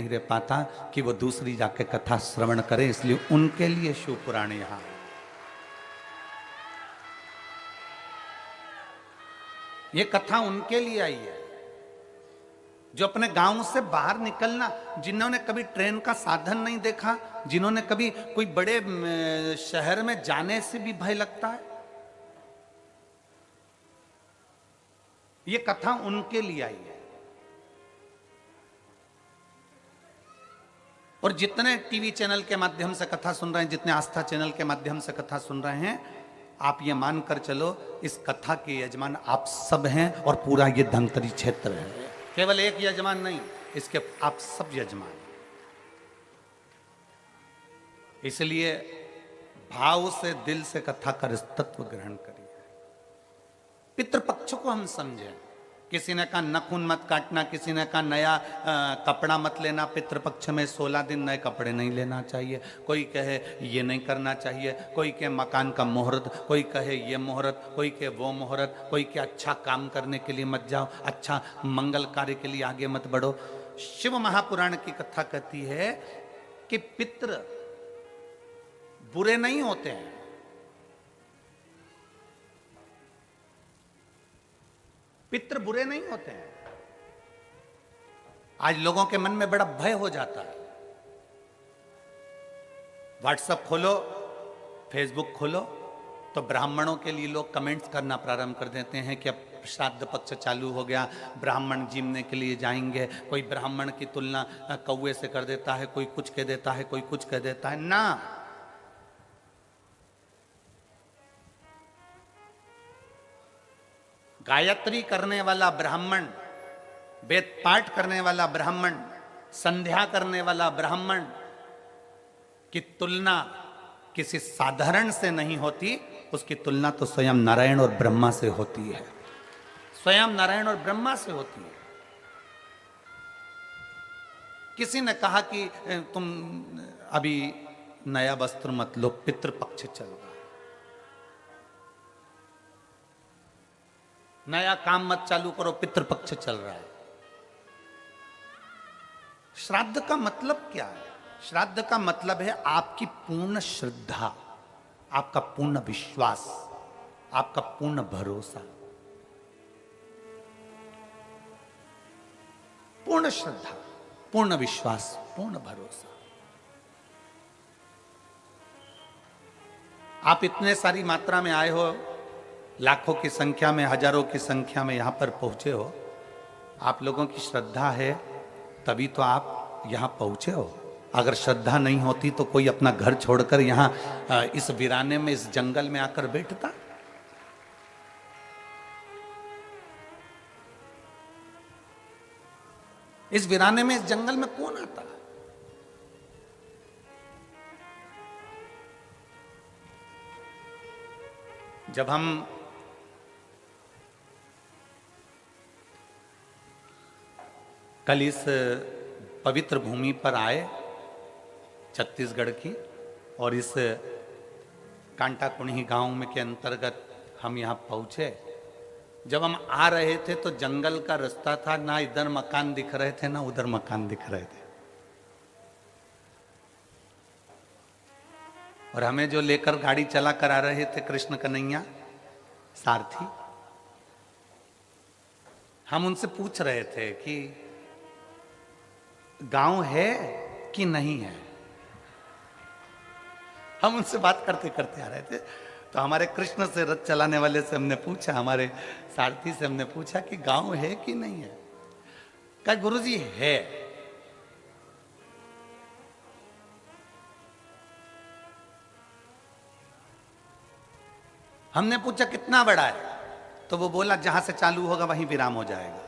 नहीं रह पाता कि वो दूसरी जाके कथा श्रवण करे, इसलिए उनके लिए शिव पुराण यहां। ये कथा उनके लिए आई है जो अपने गांव से बाहर निकलना, जिन्होंने कभी ट्रेन का साधन नहीं देखा, जिन्होंने कभी कोई बड़े शहर में जाने से भी भय लगता है, ये कथा उनके लिए आई है। और जितने टीवी चैनल के माध्यम से कथा सुन रहे हैं, जितने आस्था चैनल के माध्यम से कथा सुन रहे हैं, आप ये मानकर चलो इस कथा के यजमान आप सब हैं और पूरा ये धमतरी क्षेत्र है। केवल एक यजमान नहीं, इसके आप सब यजमान। इसलिए भाव से, दिल से कथा का तत्व ग्रहण करिए। पितृपक्ष को हम समझें। किसी ने कहा नखून मत काटना, किसी ने कहा नया कपड़ा मत लेना, पितृपक्ष में 16 दिन नए कपड़े नहीं लेना चाहिए, कोई कहे ये नहीं करना चाहिए, कोई कहे मकान का मुहूर्त, कोई कहे ये मुहूर्त, कोई कहे वो मुहूर्त, कोई कहे अच्छा काम करने के लिए मत जाओ, अच्छा मंगल कार्य के लिए आगे मत बढ़ो। शिव महापुराण की कथा कहती है कि पितृ बुरे नहीं होते हैं, पितृ बुरे नहीं होते हैं। आज लोगों के मन में बड़ा भय हो जाता है। व्हाट्सएप खोलो, फेसबुक खोलो तो ब्राह्मणों के लिए लोग कमेंट्स करना प्रारंभ कर देते हैं कि अब श्राद्ध पक्ष चालू हो गया, ब्राह्मण जीमने के लिए जाएंगे। कोई ब्राह्मण की तुलना कौवे से कर देता है, कोई कुछ कह देता है, कोई कुछ कह देता है। ना, गायत्री करने वाला ब्राह्मण, वेद पाठ करने वाला ब्राह्मण, संध्या करने वाला ब्राह्मण की तुलना किसी साधारण से नहीं होती, उसकी तुलना तो स्वयं नारायण और ब्रह्मा से होती है, स्वयं नारायण और ब्रह्मा से होती है। किसी ने कहा कि तुम अभी नया वस्त्र मत लो, पितृपक्ष चल रहा है, नया काम मत चालू करो, पितृपक्ष चल रहा है। श्राद्ध का मतलब क्या है? श्राद्ध का मतलब है आपकी पूर्ण श्रद्धा, आपका पूर्ण विश्वास, आपका पूर्ण भरोसा। पूर्ण श्रद्धा, पूर्ण विश्वास, पूर्ण भरोसा। आप इतने सारी मात्रा में आए हो, लाखों की संख्या में, हजारों की संख्या में यहां पर पहुंचे हो। आप लोगों की श्रद्धा है तभी तो आप यहां पहुंचे हो। अगर श्रद्धा नहीं होती तो कोई अपना घर छोड़कर यहां इस वीराने में, इस जंगल में आकर बैठता? इस वीराने में, इस जंगल में कौन आता? जब हम कल इस पवित्र भूमि पर आए छत्तीसगढ़ की, और इस कांटा कुणी गांव में के अंतर्गत हम यहाँ पहुँचे। जब हम आ रहे थे तो जंगल का रास्ता था, ना इधर मकान दिख रहे थे ना उधर मकान दिख रहे थे, और हमें जो लेकर गाड़ी चला कर आ रहे थे कृष्ण कन्हैया सारथी, हम उनसे पूछ रहे थे कि गांव है कि नहीं है। हम उनसे बात करते करते आ रहे थे तो हमारे कृष्ण से रथ चलाने वाले से हमने पूछा, हमारे सारथी से हमने पूछा कि गांव है कि नहीं है। कहा गुरुजी है। हमने पूछा कितना बड़ा है, तो वो बोला जहां से चालू होगा वहीं विराम हो जाएगा।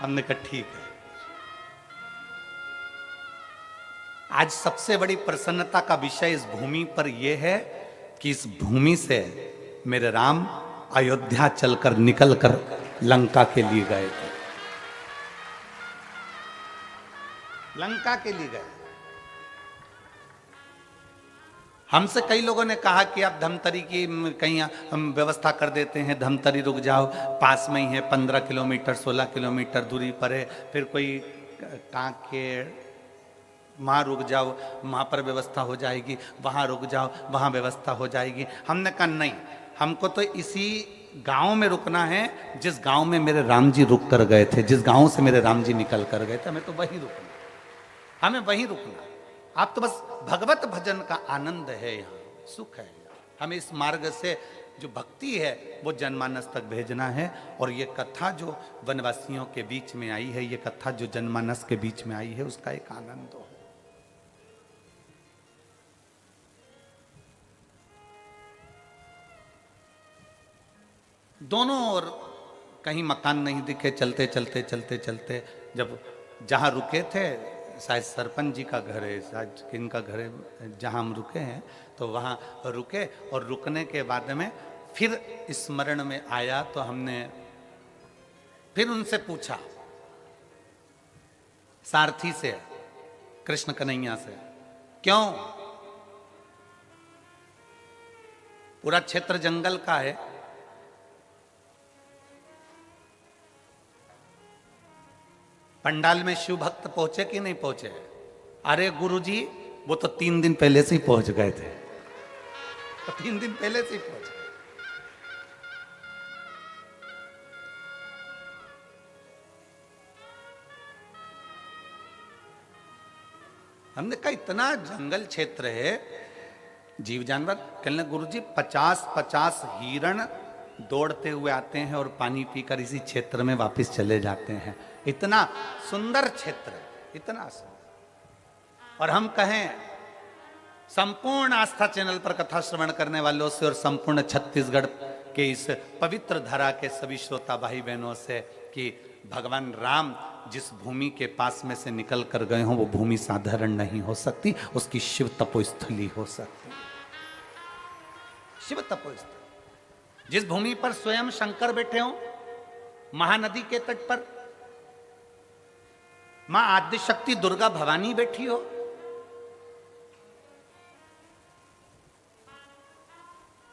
हमने कहा ठीक है। आज सबसे बड़ी प्रसन्नता का विषय इस भूमि पर यह है कि इस भूमि से मेरे राम अयोध्या चलकर निकलकर लंका के लिए गए थे, लंका के लिए गए। हमसे कई लोगों ने कहा कि आप धमतरी की कहीं हम व्यवस्था कर देते हैं, धमतरी रुक जाओ, पास में ही है, 15 किलोमीटर 16 किलोमीटर दूरी पर है। फिर कोई कांकेर, वहाँ रुक जाओ, वहाँ पर व्यवस्था हो जाएगी, वहाँ रुक जाओ, वहाँ व्यवस्था हो जाएगी। हमने कहा नहीं, हमको तो इसी गांव में रुकना है जिस गांव में मेरे राम जी रुक कर गए थे, जिस गांव से मेरे राम जी निकल कर गए थे, हमें तो वहीं रुकना, हमें वहीं रुकना। आप तो बस भगवत भजन का आनंद है, यहाँ सुख है। हमें इस मार्ग से जो भक्ति है वो जनमानस तक भेजना है। और ये कथा जो वनवासियों के बीच में आई है, ये कथा जो जनमानस के बीच में आई है, उसका एक आनंद हो। दोनों ओर कहीं मकान नहीं दिखे, चलते चलते चलते चलते जब जहाँ रुके थे, शायद सरपंच जी का घर है, शायद किनका घर है, जहाँ हम रुके हैं, तो वहाँ रुके। और रुकने के बाद में फिर स्मरण में आया तो हमने फिर उनसे पूछा, सारथी से, कृष्ण कन्हैया से, क्यों पूरा क्षेत्र जंगल का है, पंडाल में शिव भक्त पहुंचे कि नहीं पहुंचे? अरे गुरुजी, वो तो 3 दिन पहले से ही पहुंच गए थे, तो 3 दिन पहले से ही पहुंच गए। हमने कहा इतना जंगल क्षेत्र है, जीव जानवर, कहने गुरुजी 50-50 हिरण दौड़ते हुए आते हैं और पानी पीकर इसी क्षेत्र में वापस चले जाते हैं। इतना सुंदर क्षेत्र, इतना सुंदर। और हम कहें संपूर्ण आस्था चैनल पर कथा श्रवण करने वालों से और संपूर्ण छत्तीसगढ़ के इस पवित्र धरा के सभी श्रोता भाई बहनों से कि भगवान राम जिस भूमि के पास में से निकल कर गए हों, वो भूमि साधारण नहीं हो सकती, उसकी शिव तपोस्थली हो सकती, शिव तपोस्थली। जिस भूमि पर स्वयं शंकर बैठे हों, महानदी के तट पर मां आद्यशक्ति दुर्गा भवानी बैठी हो,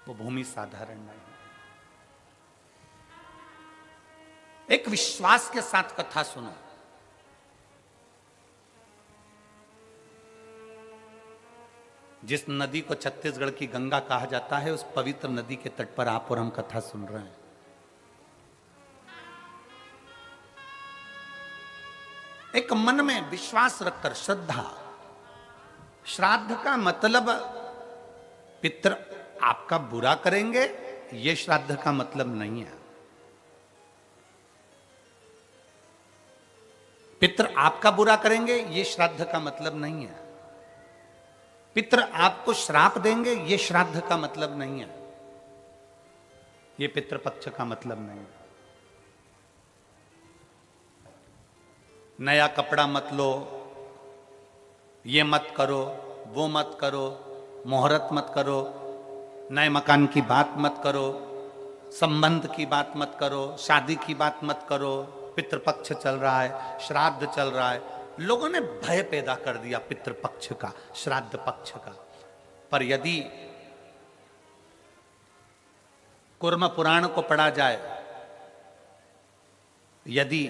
वो भूमि साधारण नहीं। एक विश्वास के साथ कथा सुनो। जिस नदी को छत्तीसगढ़ की गंगा कहा जाता है, उस पवित्र नदी के तट पर आप और हम कथा सुन रहे हैं। एक मन में विश्वास रखकर, श्रद्धा। श्राद्ध का मतलब पितर आपका बुरा करेंगे, यह श्राद्ध का मतलब नहीं है। पितर आपका बुरा करेंगे, यह श्राद्ध का मतलब नहीं है। पितर आपको श्राप देंगे, यह श्राद्ध का मतलब नहीं है। यह पितृपक्ष का मतलब नहीं है। नया कपड़ा मत लो, ये मत करो, वो मत करो, मुहूर्त मत करो, नए मकान की बात मत करो, संबंध की बात मत करो, शादी की बात मत करो, पितृपक्ष चल रहा है, श्राद्ध चल रहा है। लोगों ने भय पैदा कर दिया पितृपक्ष का, श्राद्ध पक्ष का। पर यदि कूर्म पुराण को पढ़ा जाए, यदि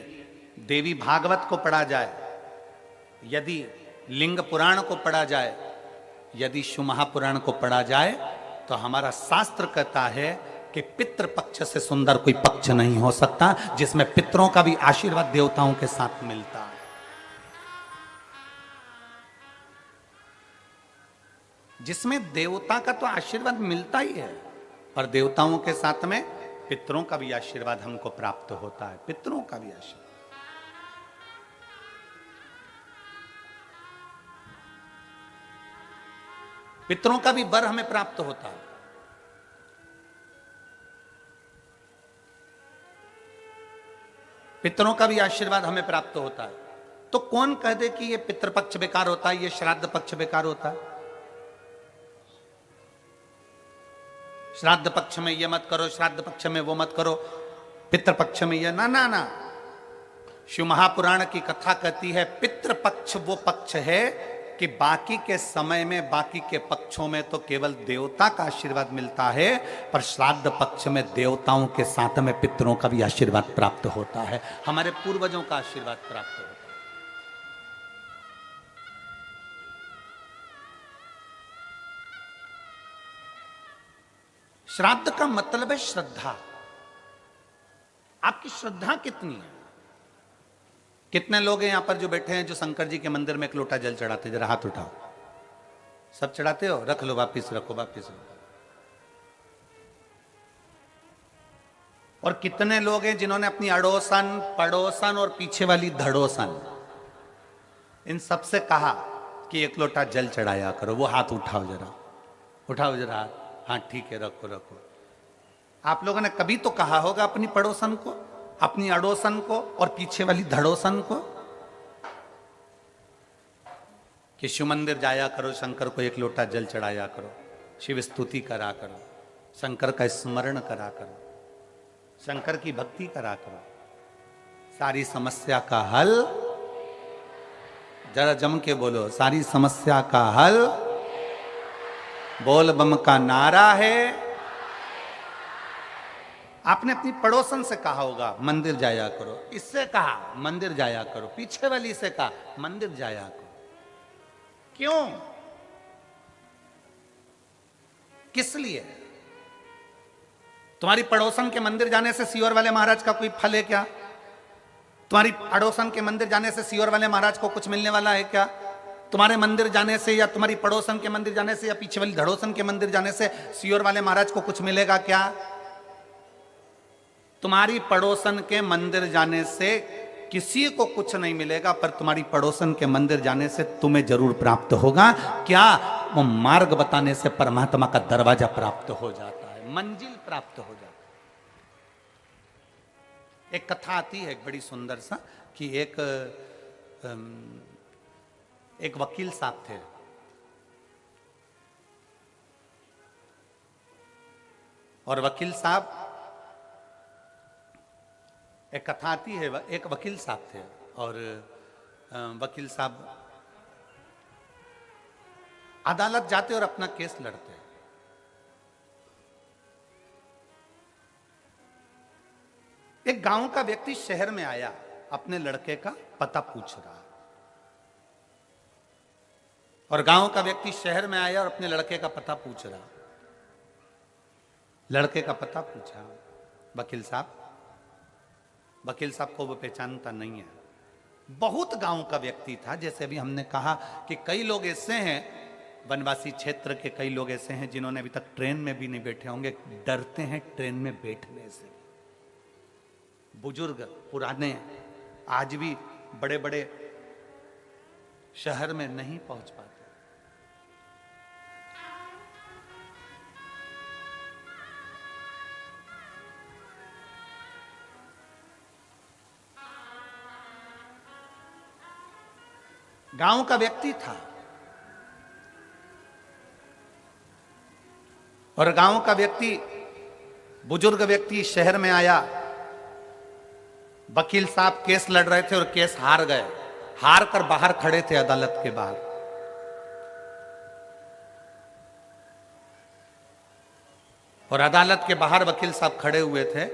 देवी भागवत को पढ़ा जाए, यदि लिंग पुराण को पढ़ा जाए, यदि शिव महापुराण को पढ़ा जाए, तो हमारा शास्त्र कहता है कि पितृपक्ष से सुंदर कोई पक्ष नहीं हो सकता, जिसमें पितरों का भी आशीर्वाद देवताओं के साथ मिलता है। जिसमें देवता का तो आशीर्वाद मिलता ही है, पर देवताओं के साथ में पितरों का भी आशीर्वाद हमको प्राप्त होता है, पितरों का भी आशीर्वाद। पितरों का भी वर हमें प्राप्त होता है। पितरों का भी आशीर्वाद हमें प्राप्त होता है। तो कौन कह दे कि ये पितृपक्ष बेकार होता है, ये श्राद्ध पक्ष बेकार होता है? श्राद्ध पक्ष में ये मत करो, श्राद्ध पक्ष में वो मत करो, पितृपक्ष में ये ना ना ना। शिव महापुराण की कथा कहती है पितृपक्ष वो पक्ष है कि बाकी के समय में, बाकी के पक्षों में तो केवल देवता का आशीर्वाद मिलता है, पर श्राद्ध पक्ष में देवताओं के साथ में पितरों का भी आशीर्वाद प्राप्त होता है, हमारे पूर्वजों का आशीर्वाद प्राप्त होता है। श्राद्ध का मतलब है श्रद्धा। आपकी श्रद्धा कितनी है? कितने लोग हैं यहां पर जो बैठे हैं जो शंकर जी के मंदिर में एक लोटा जल चढ़ाते? जरा हाथ उठाओ। सब चढ़ाते हो? रख लो, वापिस रखो, वापिस रखो। और कितने लोग हैं जिन्होंने अपनी अड़ोसन, पड़ोसन और पीछे वाली धड़ोसन, इन सबसे कहा कि एक लोटा जल चढ़ाया करो? वो हाथ उठाओ जरा, उठाओ जरा हाथ। हाँ ठीक है, रखो रखो। आप लोगों ने कभी तो कहा होगा अपनी पड़ोसन को, अपनी अड़ोसन को और पीछे वाली धड़ोसन को कि शिव मंदिर जाया करो, शंकर को एक लोटा जल चढ़ाया करो, शिव स्तुति करा करो, शंकर का स्मरण करा करो, शंकर की भक्ति करा करो, सारी समस्या का हल। जरा जम के बोलो, सारी समस्या का हल बोल बम का नारा है। आपने अपनी पड़ोसन से कहा होगा मंदिर जाया करो, इससे कहा मंदिर जाया करो, पीछे वाली से कहा मंदिर जाया करो। क्यों? किस लिए? तुम्हारी पड़ोसन के मंदिर जाने से सीहोर वाले महाराज का कोई फल है क्या? तुम्हारी पड़ोसन के मंदिर जाने से सीहोर वाले महाराज को कुछ मिलने वाला है क्या? तुम्हारे मंदिर जाने से या तुम्हारी पड़ोसन के मंदिर जाने से या पीछे वाली धड़ोसन के मंदिर जाने से सीहोर वाले महाराज को कुछ मिलेगा क्या? तुम्हारी पड़ोसन के मंदिर जाने से किसी को कुछ नहीं मिलेगा, पर तुम्हारी पड़ोसन के मंदिर जाने से तुम्हें जरूर प्राप्त होगा। क्या? वो मार्ग बताने से परमात्मा का दरवाजा प्राप्त हो जाता है, मंजिल प्राप्त हो जाता है। एक कथा आती है एक बड़ी सुंदर सा कि एक वकील साहब थे। और वकील साहब, एक कथा आती है, एक वकील साहब थे और वकील साहब अदालत जाते और अपना केस लड़ते। एक गांव का व्यक्ति शहर में आया, अपने लड़के का पता पूछ रहा। और गांव का व्यक्ति शहर में आया और अपने लड़के का पता पूछ रहा। लड़के का पता पूछा वकील साहब। वकील साहब को वो पहचानता नहीं है। बहुत गांव का व्यक्ति था, जैसे अभी हमने कहा कि कई लोग ऐसे हैं, वनवासी क्षेत्र के कई लोग ऐसे हैं जिन्होंने अभी तक ट्रेन में भी नहीं बैठे होंगे, डरते हैं ट्रेन में बैठने से। बुजुर्ग पुराने आज भी बड़े बड़े शहर में नहीं पहुंच पाते। गांव का व्यक्ति था और गांव का व्यक्ति, बुजुर्ग व्यक्ति शहर में आया। वकील साहब केस लड़ रहे थे और केस हार गए। हार कर बाहर खड़े थे अदालत के बाहर। और अदालत के बाहर वकील साहब खड़े हुए थे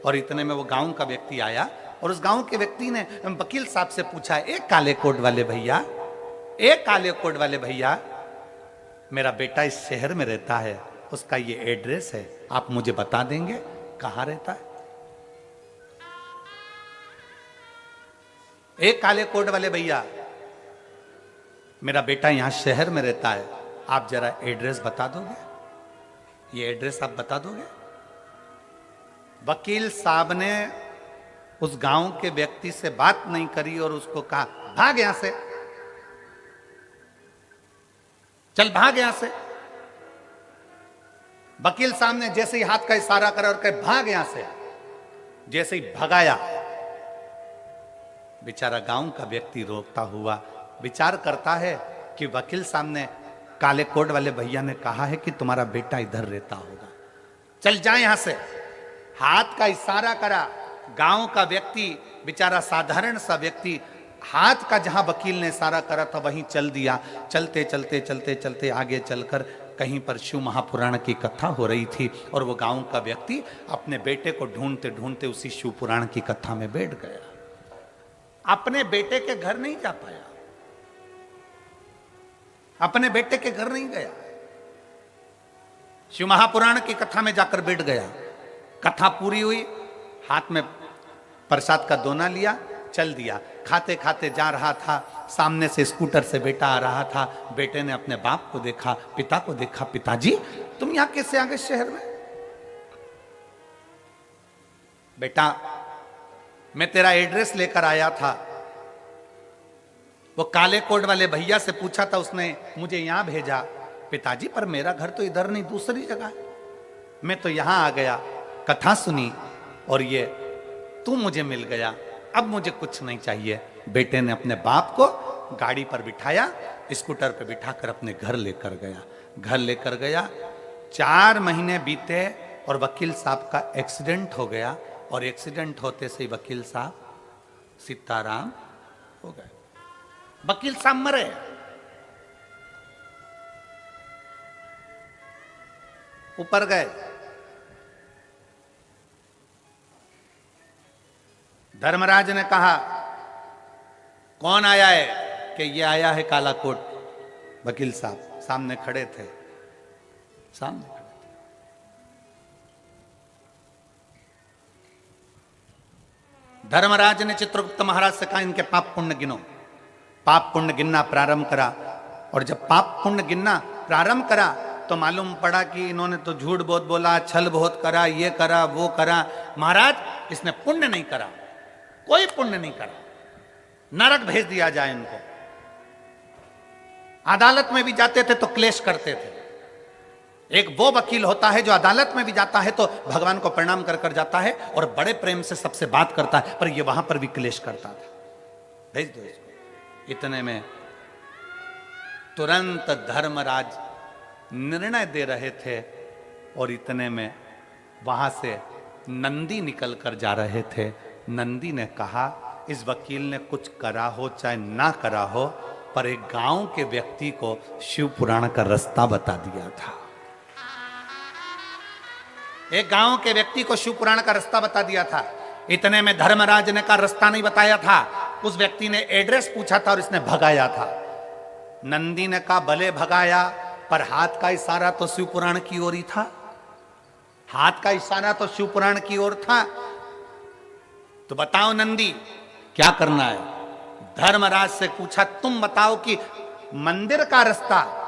और इतने में वो गांव का व्यक्ति आया और उस गांव के व्यक्ति ने वकील साहब से पूछा, एक काले कोट वाले भैया, एक काले कोट वाले भैया, मेरा बेटा इस शहर में रहता है, उसका ये एड्रेस है, आप मुझे बता देंगे कहां रहता है? एक काले कोट वाले भैया, मेरा बेटा यहां शहर में रहता है, आप जरा एड्रेस बता दोगे? ये एड्रेस आप बता दोगे? वकील साहब ने उस गांव के व्यक्ति से बात नहीं करी और उसको कहा, भाग यहां से, चल भाग यहां से। वकील साहब ने जैसे ही हाथ का इशारा करा और कहे भाग यहां से, जैसे ही भगाया, बेचारा गांव का व्यक्ति रोकता हुआ विचार करता है कि वकील साहब ने, काले कोट वाले भैया ने कहा है कि तुम्हारा बेटा इधर रहता होगा, चल जाए यहां से। हाथ का इशारा करा। गांव का व्यक्ति, बेचारा साधारण सा व्यक्ति, हाथ का जहां वकील ने इशारा करा था वहीं चल दिया। चलते चलते चलते चलते आगे चलकर कहीं पर शिव महापुराण की कथा हो रही थी और वो गांव का व्यक्ति अपने बेटे को ढूंढते ढूंढते उसी शिव पुराण की कथा में बैठ गया। अपने बेटे के घर नहीं जा पाया, अपने बेटे के घर नहीं गया। शिव महापुराण की कथा में जाकर बैठ गया। कथा पूरी हुई, हाथ में प्रसाद का दोना लिया, चल दिया। खाते खाते जा रहा था, सामने से स्कूटर से बेटा आ रहा था। बेटे ने अपने बाप को देखा, पिता को देखा। पिताजी तुम यहां कैसे आ गए शहर में? बेटा मैं तेरा एड्रेस लेकर आया था, वो काले कोट वाले भैया से पूछा था, उसने मुझे यहां भेजा। पिताजी पर मेरा घर तो इधर नहीं, दूसरी जगह है। मैं तो यहां आ गया, कथा सुनी और ये तू मुझे मिल गया, अब मुझे कुछ नहीं चाहिए। बेटे ने अपने बाप को गाड़ी पर बिठाया, स्कूटर पर बिठाकर अपने घर लेकर गया। घर लेकर गया, 4 महीने बीते और वकील साहब का एक्सीडेंट हो गया। और एक्सीडेंट होते से वकील साहब सीताराम हो गए। वकील साहब मरे। ऊपर गए, धर्मराज ने कहा कौन आया है? कि ये आया है काला कोट। वकील साहब सामने खड़े थे, सामने खड़े थे। धर्मराज ने चित्रगुप्त महाराज से कहा इनके पाप पुण्य गिनो। पाप पुण्य गिनना प्रारंभ करा, और जब पाप पुण्य गिनना प्रारंभ करा तो मालूम पड़ा कि इन्होंने तो झूठ बहुत बोला, छल बहुत करा, ये करा वो करा। महाराज इसने पुण्य नहीं करा, कोई पुण्य नहीं करा, नरक भेज दिया जाए इनको। अदालत में भी जाते थे तो क्लेश करते थे। एक वो वकील होता है जो अदालत में भी जाता है तो भगवान को प्रणाम कर कर जाता है और बड़े प्रेम से सबसे बात करता है, पर ये वहां पर भी क्लेश करता था। भेज दो इसको। इतने में तुरंत धर्मराज निर्णय दे रहे थे और इतने में वहां से नंदी निकल कर जा रहे थे। नंदी ने कहा इस वकील ने कुछ करा हो चाहे ना करा हो, पर एक गांव के व्यक्ति को शिव पुराण का रास्ता बता दिया था। एक गांव के व्यक्ति को शिव पुराण का रास्ता बता दिया था। इतने में धर्मराज ने का रास्ता नहीं बताया था, उस व्यक्ति ने एड्रेस पूछा था और इसने भगाया था। नंदी ने कहा भले भगाया, पर हाथ का इशारा तो शिव पुराण की ओर ही था। हाथ का इशारा तो शिव पुराण की ओर था। तो बताओ नंदी क्या करना है? धर्मराज से पूछा तुम बताओ कि मंदिर का रास्ता,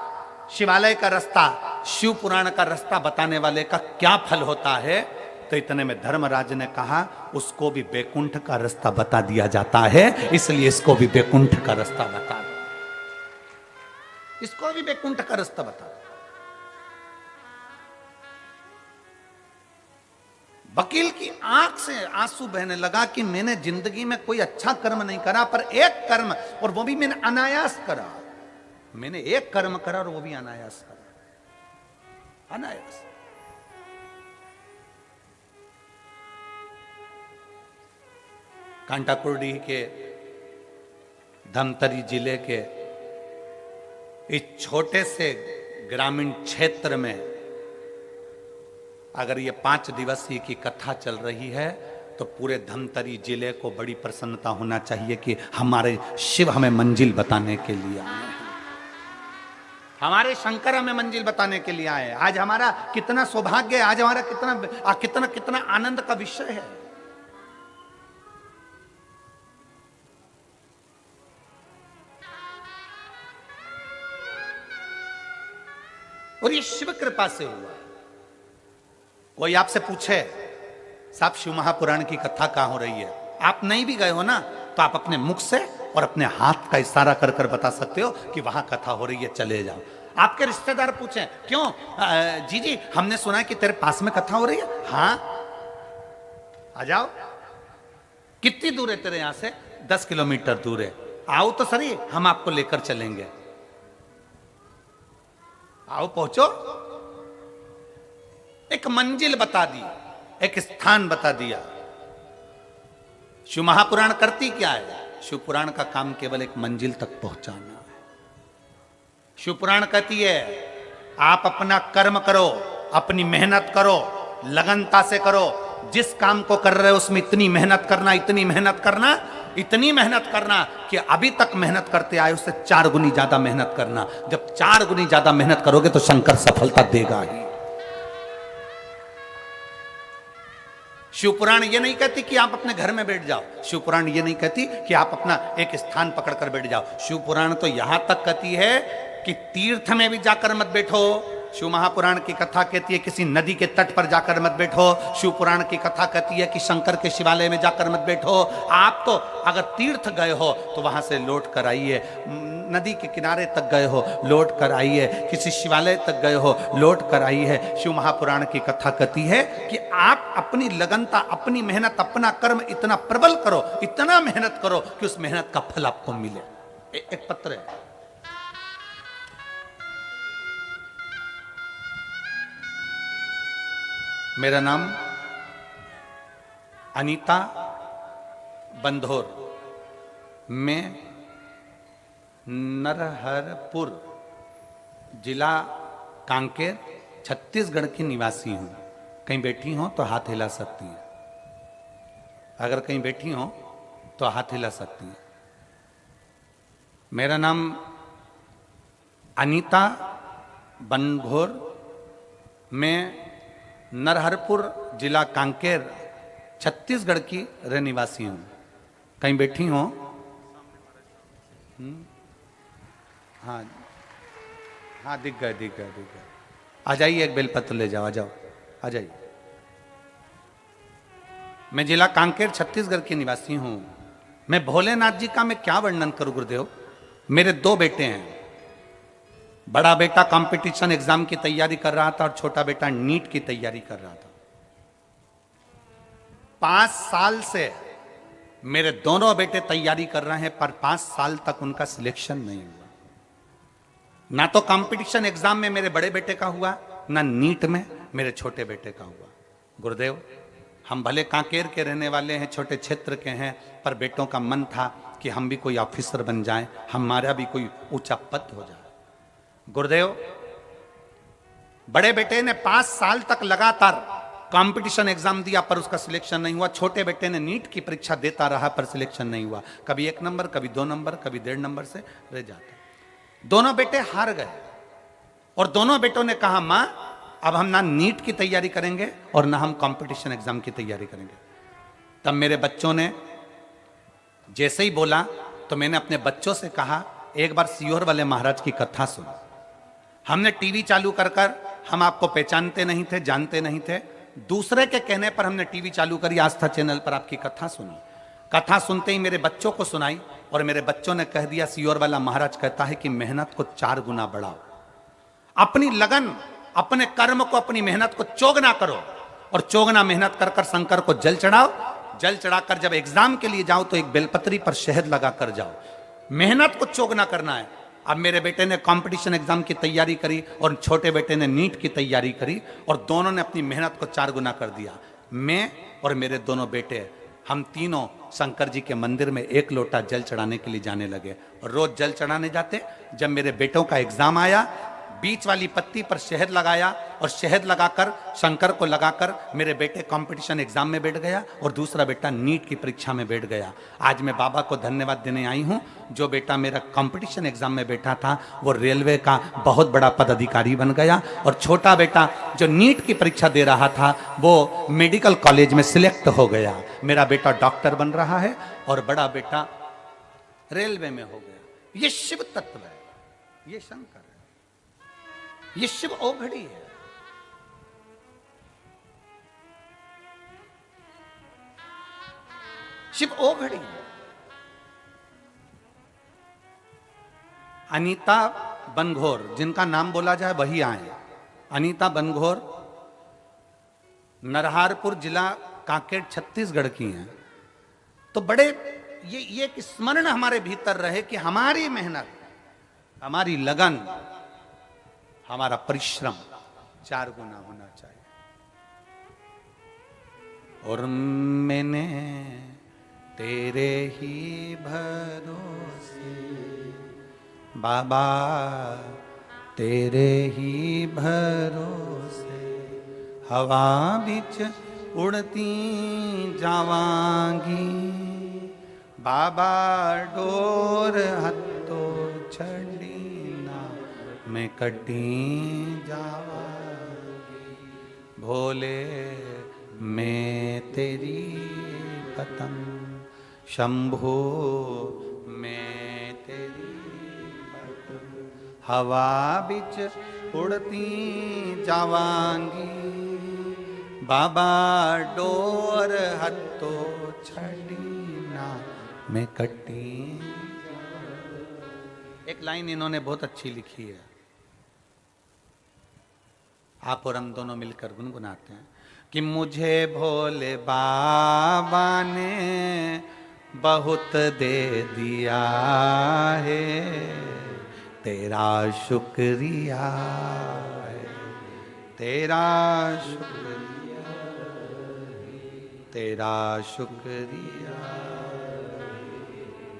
शिवालय का रास्ता, शिव पुराण का रास्ता बताने वाले का क्या फल होता है? तो इतने में धर्मराज ने कहा उसको भी बैकुंठ का रास्ता बता दिया जाता है, इसलिए इसको भी बैकुंठ का रास्ता बता दो, इसको भी बैकुंठ का रास्ता बता दो। वकील की आंख से आंसू बहने लगा कि मैंने जिंदगी में कोई अच्छा कर्म नहीं करा, पर एक कर्म, और वो भी मैंने अनायास करा। मैंने एक कर्म करा और वो भी अनायास करा, अनायास। कांटाकुर्डी के धमतरी जिले के इस छोटे से ग्रामीण क्षेत्र में अगर ये 5 दिवसीय की कथा चल रही है तो पूरे धमतरी जिले को बड़ी प्रसन्नता होना चाहिए कि हमारे शिव हमें मंजिल बताने के लिए आए हैं, हमारे शंकर हमें मंजिल बताने के लिए आए हैं। आज हमारा कितना सौभाग्य है, आज हमारा कितना कितना कितना आनंद का विषय है। और ये शिव कृपा से हुआ। कोई आपसे पूछे साहब शिव महापुराण की कथा कहां हो रही है, आप नहीं भी गए हो ना, तो आप अपने मुख से और अपने हाथ का इशारा कर कर बता सकते हो कि वहां कथा हो रही है, चले जाओ। आपके रिश्तेदार पूछे क्यों जी जी हमने सुना है कि तेरे पास में कथा हो रही है, हाँ आ जाओ। कितनी दूर है तेरे यहां से? 10 किलोमीटर दूर है, आओ तो सही, हम आपको लेकर चलेंगे। आओ पहुंचो। एक मंजिल बता दी, एक स्थान बता दिया। शिव महापुराण करती क्या है? शिव पुराण का काम केवल एक मंजिल तक पहुंचाना है। शिव पुराण कहती है आप अपना कर्म करो, अपनी मेहनत करो, लगनता से करो। जिस काम को कर रहे हो उसमें इतनी मेहनत करना, इतनी मेहनत करना, इतनी मेहनत करना कि अभी तक मेहनत करते आए उससे 4 गुनी ज्यादा मेहनत करना। जब 4 गुनी ज्यादा मेहनत करोगे तो शंकर सफलता देगा ही। शिवपुराण ये नहीं कहती कि आप अपने घर में बैठ जाओ। शिवपुराण ये नहीं कहती कि आप अपना एक स्थान पकड़कर बैठ जाओ। शिवपुराण तो यहां तक कहती है कि तीर्थ में भी जाकर मत बैठो। शिव महापुराण की कथा कहती है किसी नदी के तट पर जाकर मत बैठो। शिव पुराण की कथा कहती है कि शंकर के शिवालय में जाकर मत बैठो। आप तो अगर तीर्थ गए हो तो वहां से लौट कर आइए, नदी के किनारे तक गए हो लौट कर आइए, किसी शिवालय तक गए हो लौट कर आइए। शिव महापुराण की कथा कहती है कि आप अपनी लगनता, अपनी मेहनत, अपना कर्म इतना प्रबल करो, इतना मेहनत करो कि उस मेहनत का फल आपको मिले। एक पत्र है, मेरा नाम अनीता बंधोर, मैं नरहरपुर जिला कांकेर छत्तीसगढ़ की निवासी हूं। कहीं बैठी हो तो हाथ हिला सकती हैं, अगर कहीं बैठी हो तो हाथ हिला सकती हैं। मेरा नाम अनीता बंधोर, मैं नरहरपुर जिला कांकेर छत्तीसगढ़ की रहनिवासी हूं। कहीं बैठी हो? हाँ हाँ, दिख गए। आ जाइए, एक बेलपत्र ले जाओ, आ जाओ, आ जाइए। मैं जिला कांकेर छत्तीसगढ़ की निवासी हूं। मैं भोलेनाथ जी का मैं क्या वर्णन करूं गुरुदेव। मेरे 2 बेटे हैं। बड़ा बेटा कंपटीशन एग्जाम की तैयारी कर रहा था और छोटा बेटा नीट की तैयारी कर रहा था। 5 साल से मेरे दोनों बेटे तैयारी कर रहे हैं, पर 5 साल तक उनका सिलेक्शन नहीं हुआ। ना तो कंपटीशन एग्जाम में मेरे बड़े बेटे का हुआ, ना नीट में मेरे छोटे बेटे का हुआ। गुरुदेव, हम भले कांकेर के रहने वाले हैं, छोटे क्षेत्र के हैं, पर बेटों का मन था कि हम भी कोई ऑफिसर बन जाएं, हमारा भी कोई ऊंचा पद हो जाए। गुरुदेव, बड़े बेटे ने 5 साल तक लगातार कंपटीशन एग्जाम दिया पर उसका सिलेक्शन नहीं हुआ। छोटे बेटे ने नीट की परीक्षा देता रहा पर सिलेक्शन नहीं हुआ। कभी 1 नंबर, कभी 2 नंबर, कभी 1.5 नंबर से रह जाते। दोनों बेटे हार गए और दोनों बेटों ने कहा, मां अब हम ना नीट की तैयारी करेंगे और ना हम कंपटीशन एग्जाम की तैयारी करेंगे। तब मेरे बच्चों ने जैसे ही बोला तो मैंने अपने बच्चों से कहा, एक बार सियोर वाले महाराज की कथा सुनो। हमने टीवी चालू कर हम आपको पहचानते नहीं थे, जानते नहीं थे। दूसरे के कहने पर हमने टीवी चालू करी, आस्था चैनल पर आपकी कथा सुनी। कथा सुनते ही मेरे बच्चों को सुनाई और मेरे बच्चों ने कह दिया, सियोर वाला महाराज कहता है कि मेहनत को 4 गुना बढ़ाओ, अपनी लगन, अपने कर्म को, अपनी मेहनत को चौगुना करो और चौगुना मेहनत कर शंकर को जल चढ़ाओ। जल चढ़ाकर जब एग्जाम के लिए जाओ तो एक बेलपत्री पर शहद लगा कर जाओ। मेहनत को चौगुना करना है। अब मेरे बेटे ने कंपटीशन एग्जाम की तैयारी करी और छोटे बेटे ने नीट की तैयारी करी और दोनों ने अपनी मेहनत को 4 गुना कर दिया। मैं और मेरे दोनों बेटे, हम तीनों शंकर जी के मंदिर में 1 लोटा जल चढ़ाने के लिए जाने लगे और रोज जल चढ़ाने जाते। जब मेरे बेटों का एग्जाम आया, बीच वाली पत्ती पर शहद लगाया और शहद लगाकर शंकर को लगाकर मेरे बेटे कंपटीशन एग्जाम में बैठ गया और दूसरा बेटा नीट की परीक्षा में बैठ गया। आज मैं बाबा को धन्यवाद देने आई हूं। जो बेटा मेरा कंपटीशन एग्जाम में बैठा था वो रेलवे का बहुत बड़ा पदाधिकारी बन गया और छोटा बेटा जो नीट की परीक्षा दे रहा था वो मेडिकल कॉलेज में सिलेक्ट हो गया। मेरा बेटा डॉक्टर बन रहा है और बड़ा बेटा रेलवे में हो गया। ये शिव तत्व है, ये शंकर है, ये शिव ओघड़ी है। शिव ओघड़ी है। अनीता बनघोर, जिनका नाम बोला जाए वही आए। अनीता बनघोर नरहारपुर जिला कांकेर छत्तीसगढ़ की हैं। तो बड़े ये एक स्मरण हमारे भीतर रहे कि हमारी मेहनत, हमारी लगन, हमारा परिश्रम 4 गुना होना चाहिए। और मैंने तेरे ही भरोसे बाबा, तेरे ही भरोसे हवा बिच उड़ती जावांगी बाबा, डोर हत्तो छड़ी मैं कटी जावांगी। भोले मैं तेरी पतंग, शंभो मैं तेरी पतंग, हवा बिच उड़ती जावांगी, बाबा डोर हत्तो छड़ी ना मैं कटी। एक लाइन इन्होंने बहुत अच्छी लिखी है, आप और हम दोनों मिलकर गुनगुनाते हैं कि मुझे भोले बाबा ने बहुत दे दिया है, तेरा शुक्रिया है, तेरा शुक्रिया, तेरा शुक्रिया,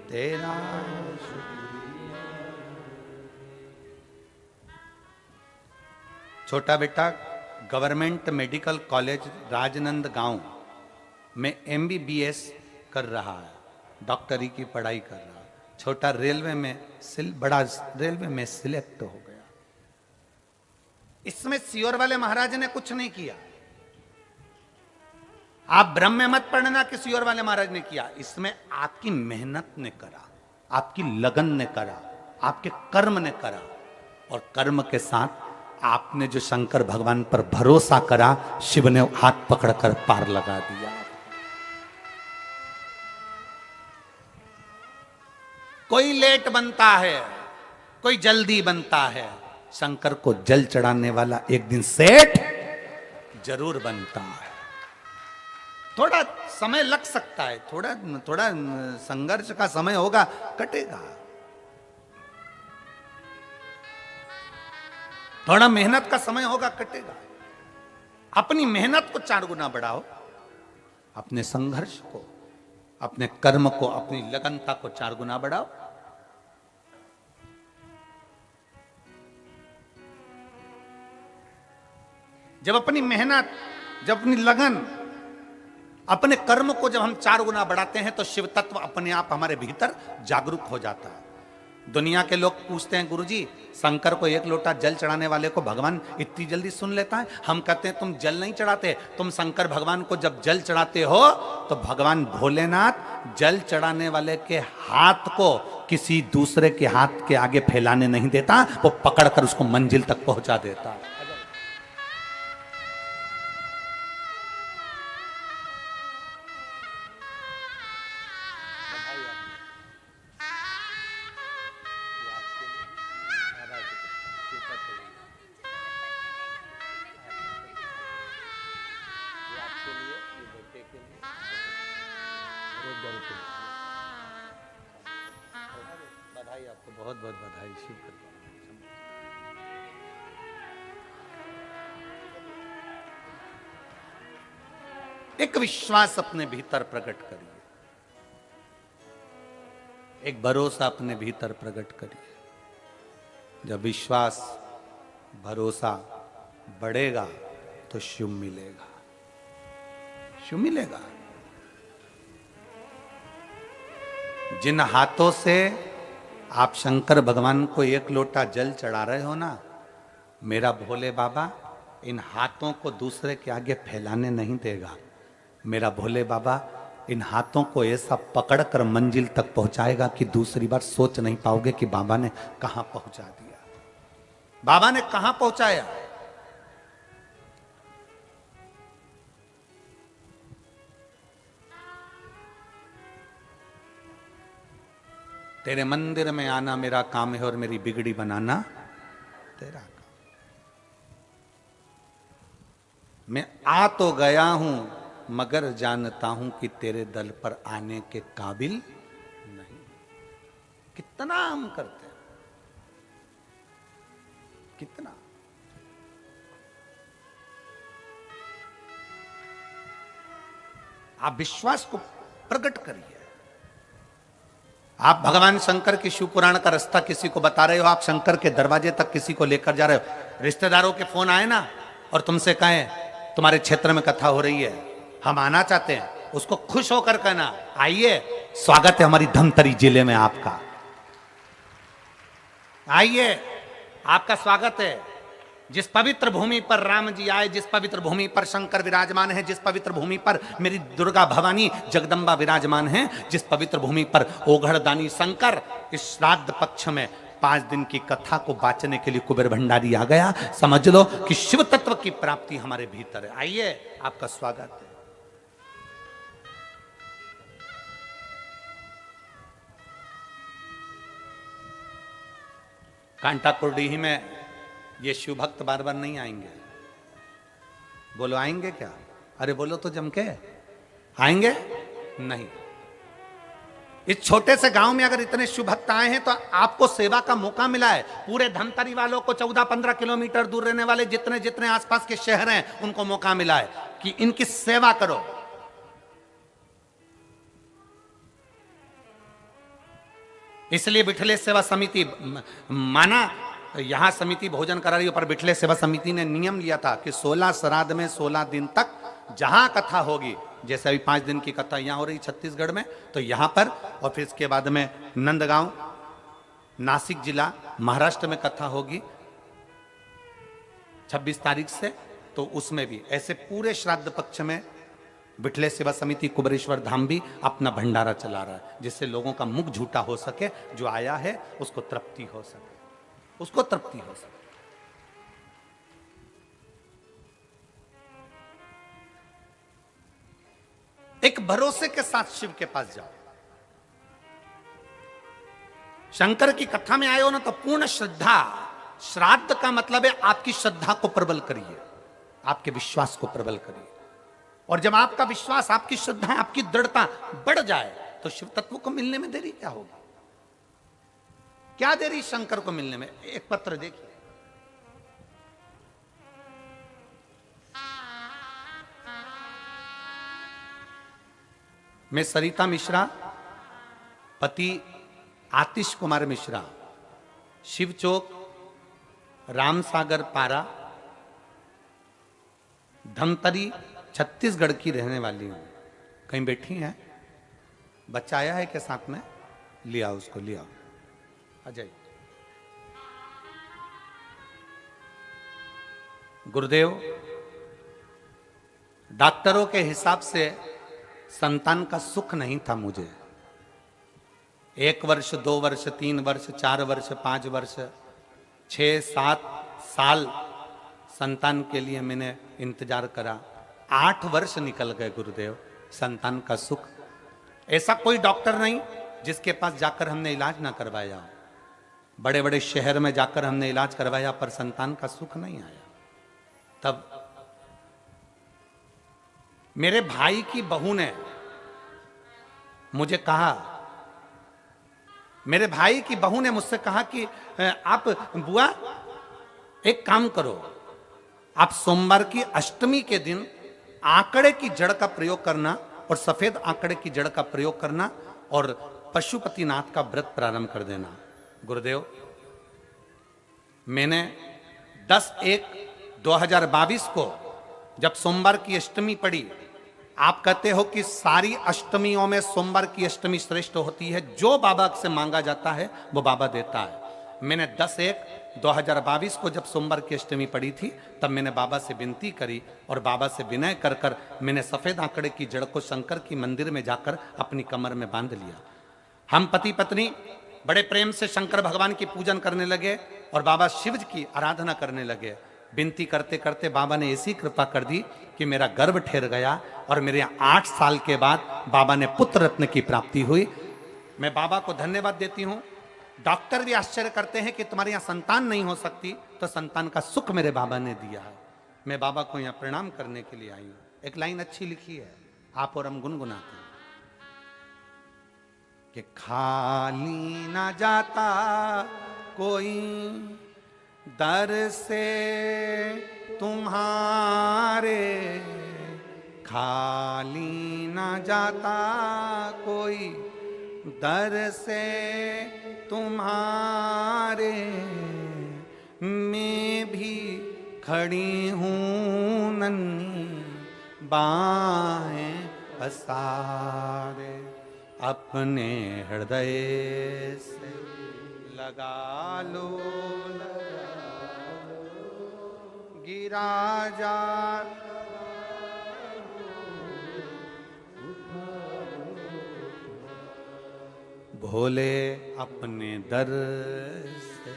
तेरा शुक्रिया। छोटा बेटा गवर्नमेंट मेडिकल कॉलेज राजनंद गांव में MBBS कर रहा है, डॉक्टरी की पढ़ाई कर रहा है। छोटा रेलवे में बड़ा रेलवे में सिलेक्ट हो गया। इसमें सियोर वाले महाराज ने कुछ नहीं किया। आप ब्रह्म में मत पढ़ना कि सियोर वाले महाराज ने किया, इसमें आपकी मेहनत ने करा, आपकी लगन ने करा, आपके कर्म ने करा, और कर्म के साथ आपने जो शंकर भगवान पर भरोसा करा, शिव ने हाथ पकड़कर पार लगा दिया। कोई लेट बनता है, कोई जल्दी बनता है, शंकर को जल चढ़ाने वाला एक दिन सेठ जरूर बनता है। थोड़ा समय लग सकता है, थोड़ा संघर्ष का समय होगा, कटेगा। थोड़ा मेहनत का समय होगा, कटेगा। अपनी मेहनत को 4 गुना बढ़ाओ, अपने संघर्ष को, अपने कर्म को, अपनी लगनता को 4 गुना बढ़ाओ। जब अपनी मेहनत, जब अपनी लगन, अपने कर्म को जब हम 4 गुना बढ़ाते हैं तो शिव तत्व अपने आप हमारे भीतर जागरूक हो जाता है। दुनिया के लोग पूछते हैं, गुरुजी शंकर को 1 लोटा जल चढ़ाने वाले को भगवान इतनी जल्दी सुन लेता है? हम कहते हैं तुम जल नहीं चढ़ाते, तुम शंकर भगवान को जब जल चढ़ाते हो तो भगवान भोलेनाथ जल चढ़ाने वाले के हाथ को किसी दूसरे के हाथ के आगे फैलाने नहीं देता, वो पकड़कर उसको मंजिल तक पहुंचा देता है। बधाई आपको, बहुत बहुत बधाई। शिव एक विश्वास अपने भीतर प्रकट करिए, एक भरोसा अपने भीतर प्रकट करिए। जब विश्वास भरोसा बढ़ेगा तो शिव मिलेगा, शिव मिलेगा। जिन हाथों से आप शंकर भगवान को 1 लोटा जल चढ़ा रहे हो ना, मेरा भोले बाबा इन हाथों को दूसरे के आगे फैलाने नहीं देगा। मेरा भोले बाबा इन हाथों को ऐसा पकड़कर मंजिल तक पहुंचाएगा कि दूसरी बार सोच नहीं पाओगे कि बाबा ने कहां पहुंचा दिया, बाबा ने कहां पहुंचाया। तेरे मंदिर में आना मेरा काम है और मेरी बिगड़ी बनाना तेरा काम। मैं आ तो गया हूं मगर जानता हूं कि तेरे दल पर आने के काबिल नहीं। कितना हम करते हैं, कितना। आप विश्वास को प्रकट करिए। आप भगवान शंकर की शिव पुराण का रास्ता किसी को बता रहे हो, आप शंकर के दरवाजे तक किसी को लेकर जा रहे हो। रिश्तेदारों के फोन आए ना और तुमसे कहें तुम्हारे क्षेत्र में कथा हो रही है, हम आना चाहते हैं, उसको खुश होकर कहना आइए, स्वागत है हमारी धमतरी जिले में आपका, आइए आपका स्वागत है। जिस पवित्र भूमि पर राम जी आए, जिस पवित्र भूमि पर शंकर विराजमान है, जिस पवित्र भूमि पर मेरी दुर्गा भवानी जगदम्बा विराजमान है, जिस पवित्र भूमि पर ओघड़दानी शंकर, इस श्राद्ध पक्ष में 5 दिन की कथा को बांचने के लिए कुबेर भंडारी आ गया। समझ लो कि शिव तत्व की प्राप्ति हमारे भीतर है। आइए, आपका स्वागत है। कांटा कुर्डीही में ये शिव भक्त बार बार नहीं आएंगे। बोलो आएंगे क्या? अरे बोलो तो जम के, आएंगे नहीं। इस छोटे से गांव में अगर इतने शिव भक्त आए हैं तो आपको सेवा का मौका मिला है। पूरे धमतरी वालों को 14-15 किलोमीटर दूर रहने वाले जितने जितने आसपास के शहर हैं उनको मौका मिला है कि इनकी सेवा करो। इसलिए बिठले सेवा समिति माना, यहां समिति भोजन करा रही है, पर बिठले सेवा समिति ने नियम लिया था कि 16 श्राद्ध में 16 दिन तक जहां कथा होगी, जैसे अभी 5 दिन की कथा यहां हो रही छत्तीसगढ़ में, तो यहां पर, और फिर इसके बाद में नंदगांव नासिक जिला महाराष्ट्र में कथा होगी 26 तारीख से, तो उसमें भी ऐसे पूरे श्राद्ध पक्ष में बिठले सेवा समिति कुबेरेश्वर धाम भी अपना भंडारा चला रहा है, जिससे लोगों का मुख झूठा हो सके, जो आया है उसको तृप्ति हो सके, उसको तृप्ति हो सके। एक भरोसे के साथ शिव के पास जाओ। शंकर की कथा में आए हो ना तो पूर्ण श्रद्धा। श्राद्ध का मतलब है आपकी श्रद्धा को प्रबल करिए, आपके विश्वास को प्रबल करिए। और जब आपका विश्वास, आपकी श्रद्धा, आपकी दृढ़ता बढ़ जाए तो शिव तत्व को मिलने में देरी क्या होगी? क्या देरी शंकर को मिलने में? एक पत्र देखिए, मैं सरिता मिश्रा, पति आतिश कुमार मिश्रा, शिव चौक, रामसागर पारा, धमतरी, छत्तीसगढ़ की रहने वाली हूं। कहीं बैठी हैं? बच्चा आया है के साथ में? लिया उसको, लिया अजय। गुरुदेव, डॉक्टरों के हिसाब से संतान का सुख नहीं था मुझे। 1 वर्ष, 2 वर्ष, 3 वर्ष, 4 वर्ष, 5 वर्ष, 6-7 साल संतान के लिए मैंने इंतजार करा। 8 वर्ष निकल गए गुरुदेव, संतान का सुख। ऐसा कोई डॉक्टर नहीं जिसके पास जाकर हमने इलाज ना करवाया। बड़े बड़े शहर में जाकर हमने इलाज करवाया पर संतान का सुख नहीं आया। तब मेरे भाई की बहू ने मुझे कहा, मेरे भाई की बहू ने मुझसे कहा कि आप बुआ एक काम करो, आप सोमवार की अष्टमी के दिन आंकड़े की जड़ का प्रयोग करना और सफेद आंकड़े की जड़ का प्रयोग करना और पशुपतिनाथ का व्रत प्रारंभ कर देना। गुरुदेव, मैंने 10/1/2022 को जब सोमवार की अष्टमी पड़ी, आप कहते हो कि सारी अष्टमियों में सोमवार की अष्टमी श्रेष्ठ होती है, जो बाबा से मांगा जाता है वो बाबा देता है। मैंने 10/1/2022 को जब सोमवार की अष्टमी पड़ी थी तब मैंने बाबा से विनती करी और बाबा से विनय कर कर मैंने सफेद आंकड़े की जड़ को शंकर की मंदिर में जाकर अपनी कमर में बांध लिया। हम पति पत्नी बड़े प्रेम से शंकर भगवान की पूजन करने लगे और बाबा शिव की आराधना करने लगे। विनती करते करते बाबा ने ऐसी कृपा कर दी कि मेरा गर्भ ठहर गया और मेरे 8 साल के बाद बाबा ने पुत्र रत्न की प्राप्ति हुई। मैं बाबा को धन्यवाद देती हूँ। डॉक्टर भी आश्चर्य करते हैं कि तुम्हारे यहाँ संतान नहीं हो सकती, तो संतान का सुख मेरे बाबा ने दिया है। मैं बाबा को यहाँ प्रणाम करने के लिए आई हूँ। एक लाइन अच्छी लिखी है, आप और हम गुनगुनाते हैं कि खाली ना जाता कोई दर से तुम्हारे, खाली ना जाता कोई दर से तुम्हारे, मैं भी खड़ी हूँ नन्ही बाहें पसारे, अपने हृदय से लगा लो राजा भोले अपने दर से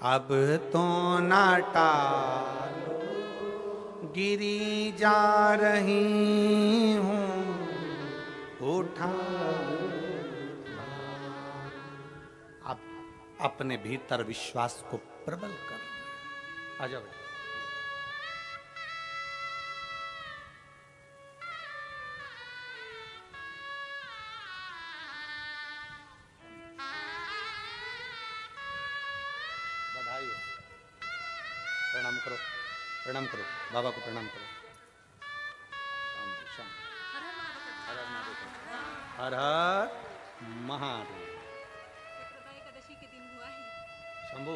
अब तो ना टालो, गिरी जा रही हूँ उठा। अब अपने भीतर विश्वास को प्रबल कर। आ जाओ। बधाई हो। प्रणाम करो, प्रणाम करो, बाबा को प्रणाम करो। हर हर महादेव। एकादशी के दिन हुआ है शंभू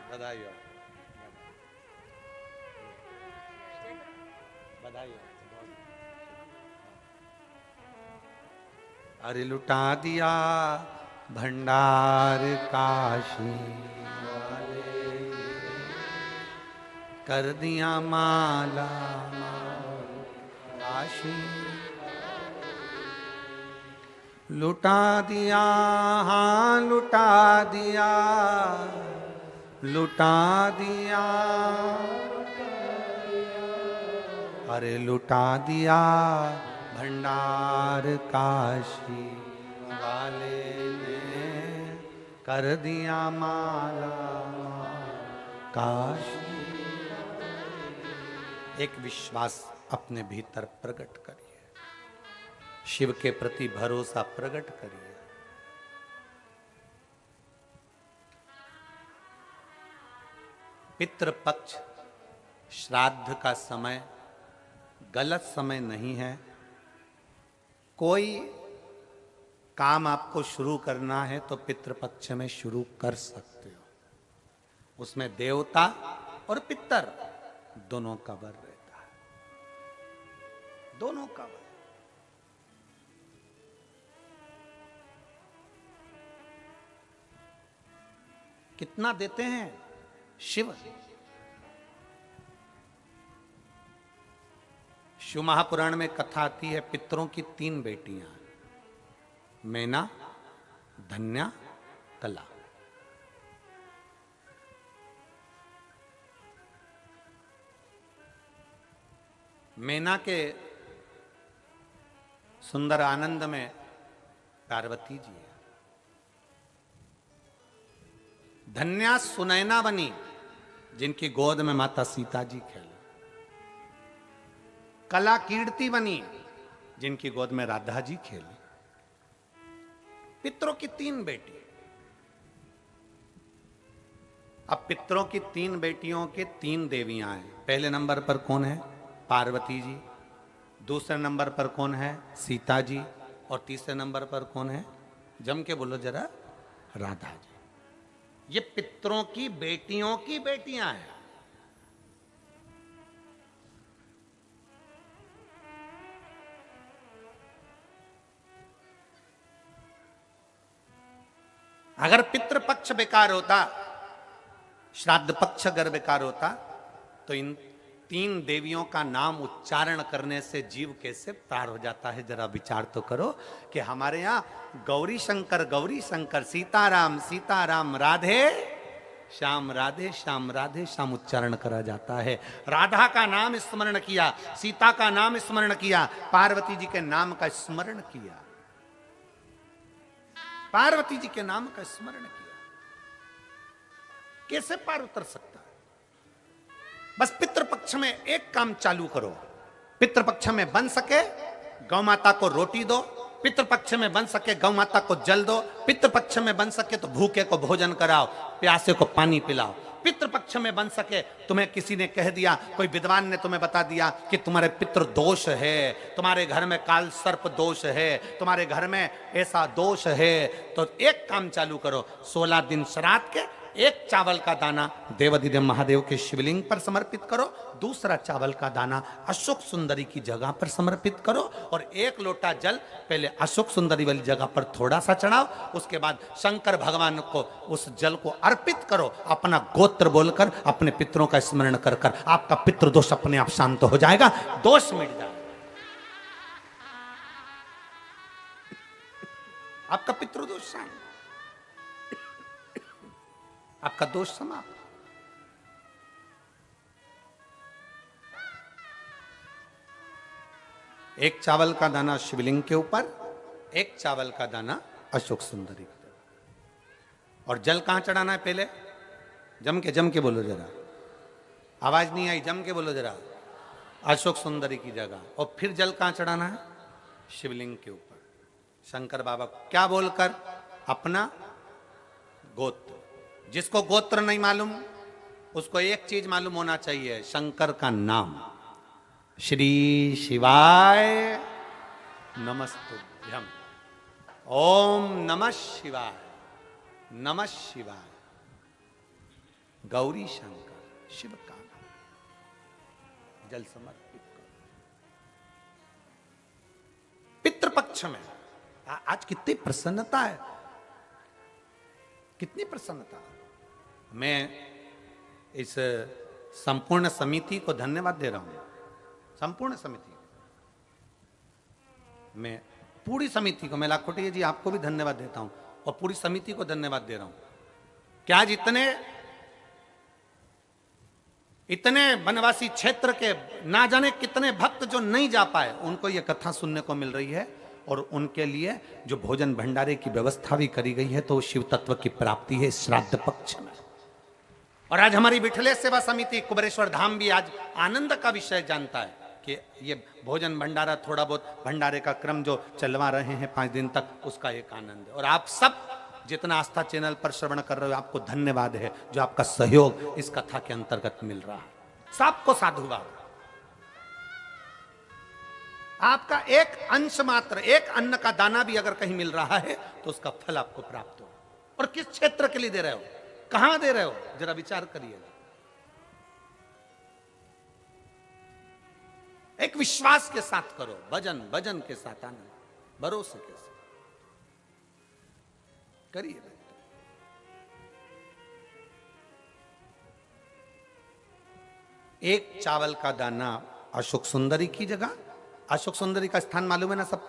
बधाई हो, बधाई हो। अरे लुटा दिया भंडार काशी वाले, कर दिया माला काशी, लुटा दिया, हाँ लुटा दिया, लुटा दिया, अरे लुटा दिया भंडार काशी वाले ने, कर दिया माला काशी। एक विश्वास अपने भीतर प्रकट करिए, शिव के प्रति भरोसा प्रकट करिए। पितृपक्ष श्राद्ध का समय गलत समय नहीं है। कोई काम आपको शुरू करना है तो पितृपक्ष में शुरू कर सकते हो। उसमें देवता और पितर दोनों का वर रहता है, दोनों का वर। कितना देते हैं शिव? शिव महापुराण में कथा आती है, पितरों की 3 बेटियां, मैना, धन्या, कला। मैना के सुंदर आनंद में पार्वती जी है, धन्या सुनैना बनी जिनकी गोद में माता सीता जी खेले, कला कीर्ति बनी जिनकी गोद में राधा जी खेली। पितरों की 3 बेटी। अब पितरों की 3 बेटियों के 3 देवियां हैं। पहले नंबर पर कौन है? पार्वती जी। दूसरे नंबर पर कौन है? सीता जी। और तीसरे नंबर पर कौन है? जम के बोलो जरा, राधा जी। ये पितरों की बेटियां हैं। अगर पितृपक्ष बेकार होता, श्राद्ध पक्ष अगर बेकार होता, तो इन 3 देवियों का नाम उच्चारण करने से जीव कैसे पार हो जाता है। जरा विचार तो करो कि हमारे यहाँ गौरी शंकर, सीताराम सीताराम, राधे श्याम, राधे श्याम, राधे श्याम उच्चारण करा जाता है। राधा का नाम स्मरण किया, सीता का नाम स्मरण किया, पार्वती जी के नाम का स्मरण किया, पार्वती जी के नाम का स्मरण किया। कैसे पार उतर सकता है? बस पितृपक्ष में एक काम चालू करो। पितृपक्ष में बन सके गौ माता को रोटी दो, पितृपक्ष में बन सके गौ माता को जल दो, पितृपक्ष में बन सके तो भूखे को भोजन कराओ, प्यासे को पानी पिलाओ। पितृपक्ष में बन सके, तुम्हें किसी ने कह दिया, कोई विद्वान ने तुम्हें बता दिया कि तुम्हारे पितृ दोष है, तुम्हारे घर में काल सर्प दोष है, तुम्हारे घर में ऐसा दोष है, तो एक काम चालू करो, 16 दिन श्राद्ध के एक चावल का दाना देवाधिदेव महादेव के शिवलिंग पर समर्पित करो, दूसरा चावल का दाना अशोक सुंदरी की जगह पर समर्पित करो और एक लोटा जल पहले अशोक सुंदरी वाली जगह पर थोड़ा सा चढ़ाओ, उसके बाद शंकर भगवान को उस जल को अर्पित करो, अपना गोत्र बोलकर अपने पितरों का स्मरण कर कर आपका पितृदोष अपने आप शांत हो जाएगा, दोष मिट जाएगा, आपका पितृदोष शांत, आपका दोष समाप्त। एक चावल का दाना शिवलिंग के ऊपर, एक चावल का दाना अशोक सुंदरी की जगह। और जल कहां चढ़ाना है? पहले जम के बोलो जरा, आवाज नहीं आई, जम के बोलो जरा, अशोक सुंदरी की जगह। और फिर जल कहां चढ़ाना है? शिवलिंग के ऊपर, शंकर बाबा को क्या बोलकर? अपना गोत्र। जिसको गोत्र नहीं मालूम उसको एक चीज मालूम होना चाहिए, शंकर का नाम। श्री शिवाय नमस्तुभ्यम, ओम नमः शिवाय, नमः शिवाय, गौरी शंकर शिव का नाम। जल समर्पित करो। पितृपक्ष में आज कितनी प्रसन्नता है, कितनी प्रसन्नता। मैं इस संपूर्ण समिति को धन्यवाद दे रहा हूं, संपूर्ण समिति, मैं पूरी समिति को, मैं लाखोटिया जी आपको भी धन्यवाद देता हूं और पूरी समिति को धन्यवाद दे रहा हूं कि आज इतने वनवासी क्षेत्र के ना जाने कितने भक्त जो नहीं जा पाए उनको यह कथा सुनने को मिल रही है और उनके लिए जो भोजन भंडारे की व्यवस्था भी करी गई है, तो शिव तत्व की प्राप्ति है श्राद्ध पक्ष में। और आज हमारी विठलेश सेवा समिति कुबेरेश्वर धाम भी आज आनंद का विषय जानता है कि ये भोजन भंडारा, थोड़ा बहुत भंडारे का क्रम जो चलवा रहे हैं 5 दिन तक, उसका एक आनंद है। और आप सब जितना आस्था चैनल पर श्रवण कर रहे हो, आपको धन्यवाद है जो आपका सहयोग इस कथा के अंतर्गत मिल रहा है। सबको साधुवाद। आपका एक अंश मात्र, एक अन्न का दाना भी अगर कहीं मिल रहा है तो उसका फल आपको प्राप्त हो। और किस क्षेत्र के लिए दे रहे हो, कहां दे रहे हो, जरा विचार करिएगा। एक विश्वास के साथ करो, भजन के साथ, आनंद भरोसे के साथ करिए। एक चावल का दाना अशोक सुंदरी की जगह। अशोक सुंदरी का स्थान मालूम है ना सबको?